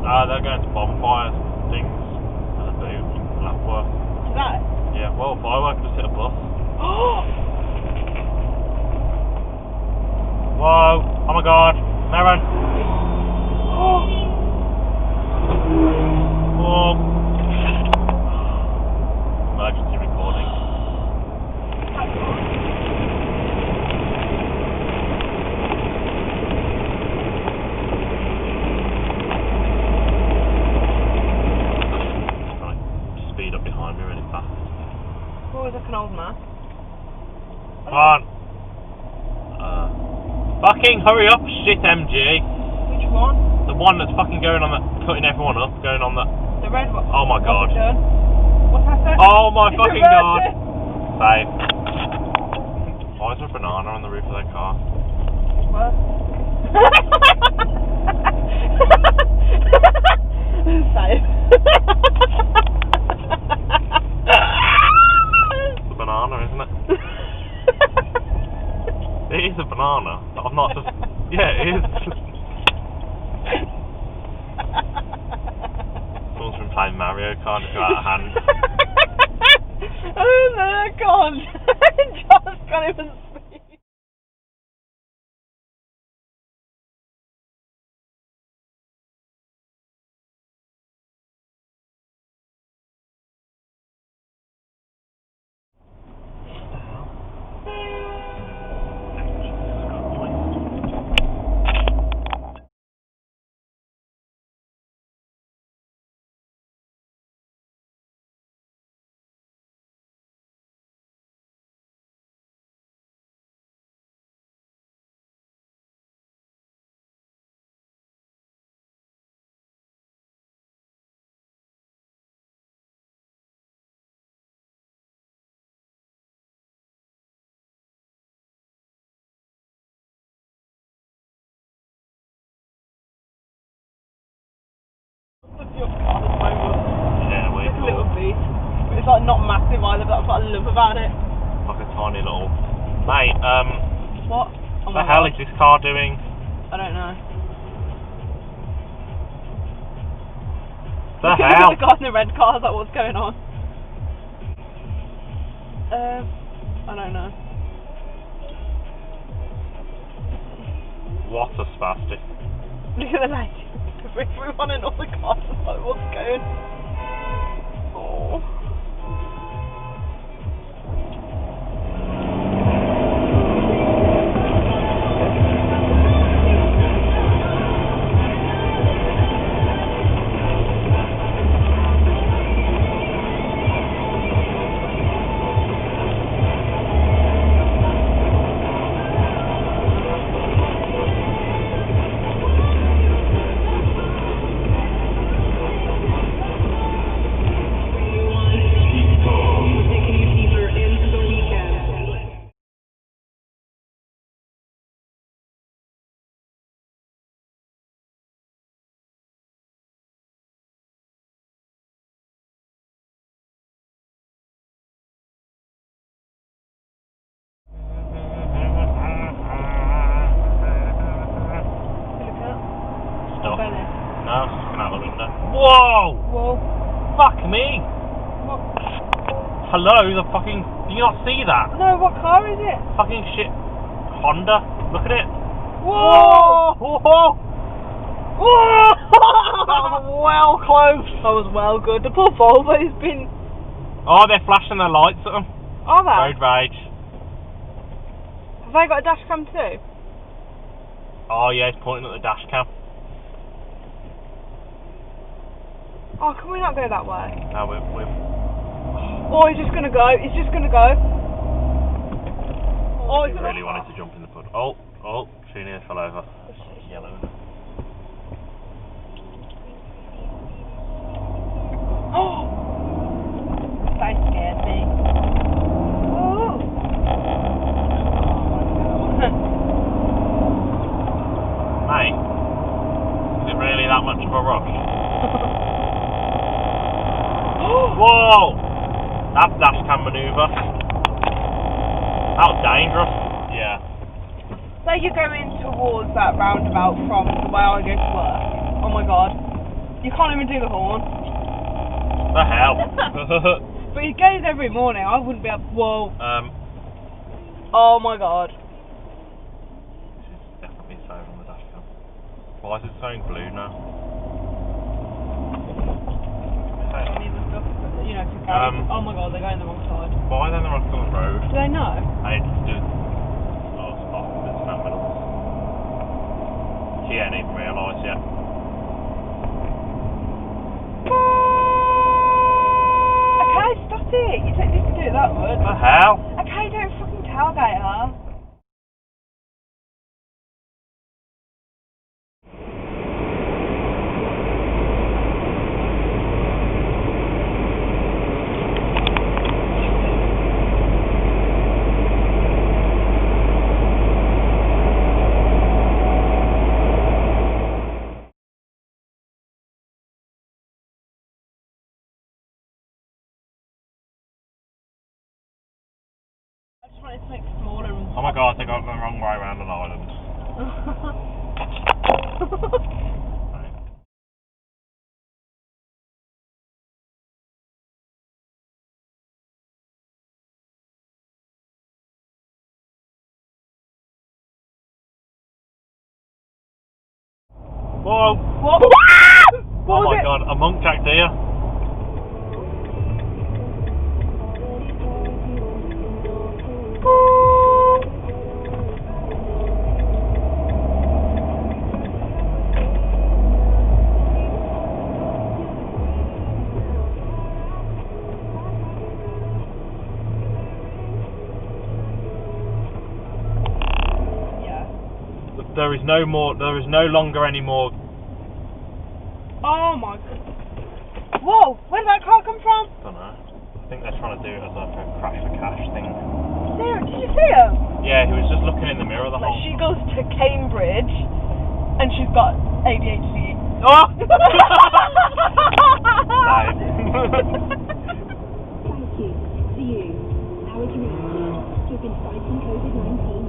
They're going to bonfires and things. And a boot and lap work. Today? Yeah, well, fireworks just hit a bus. Whoa! Oh my god! Merrin! Whoa! Emergency recording. Right, speed up behind me really fast. Oh, he's like an old man. Come on! Fucking hurry up, shit MG! Which one? The one that's fucking going on the, cutting everyone up, going on the... The red one? Oh my god. What's happened? Oh my It's fucking god! reversing. Babe. Why is there a banana on the roof of their car? What? Save. It's a banana, isn't it? It is a banana. I'm not just... Yeah, it is. Someone's been playing Mario Kart to go out of hand. Oh my god! Josh can't even speak. Your car is my world. Yeah, way It's a cool. little beast. It's like not massive either, but that's what I love about it. Like a tiny little... Mate, What? Oh what my the hell god. is this car doing? I don't know. The Look at hell? the guy in the red car, I was like, what's going on? I don't know. What a spastic. Look at the lady. Everyone in all the cars is like, what's going on? Oh. Stuff. Belly. No, it's just looking out the window. Whoa! Whoa. Fuck me! What? Hello, the fucking... Do you not see that? No, what car is it? Fucking shit. Honda. Look at it. Whoa! Whoa! Whoa! That was well close. That was well good. The poor Volvo's been... Oh, they're flashing their lights at them. Are they? Road rage. Have they got a dash cam too? Oh yeah, it's pointing at the dash cam. Oh, can we not go that way? No, we're... Oh, he's just gonna go. He's just gonna go. Oh, He he's gonna... really wanted to jump in the puddle. Oh, she nearly fell over. It's yellow. Oh! That scared me. Oh! Mate, is it really that much of a rush? Whoa! That's dash cam manoeuvre. That was dangerous. Yeah. So you're going towards that roundabout from the way I go to work. Oh my god. You can't even do the horn. The hell? But he goes every morning. I wouldn't be able. Whoa. Oh my god. This is definitely saying on the dash cam. Why is it saying blue now? You know, to carry. Oh my god, they're going the wrong side. Why are they on the wrong side of the road? Do they know? I just stop. It's not middle. She ain't even realised yet. Okay, stop it. You don't need to do it that much. What the hell? Okay, don't fucking tailgate her. I just wanted to make it smaller and... Oh my god, they got the wrong way around an island. Right. Whoa! What? Oh my god, a monkjack deer. There is no longer any more. Oh my god. Whoa, where did that car come from? I don't know. I think they're trying to do it as like a crash for cash thing. Sarah, did you see him? Yeah, he was just looking in the mirror the Like whole she time. goes to Cambridge and she's got ADHD. Oh! Thank you. To you, our community, who've been fighting COVID-19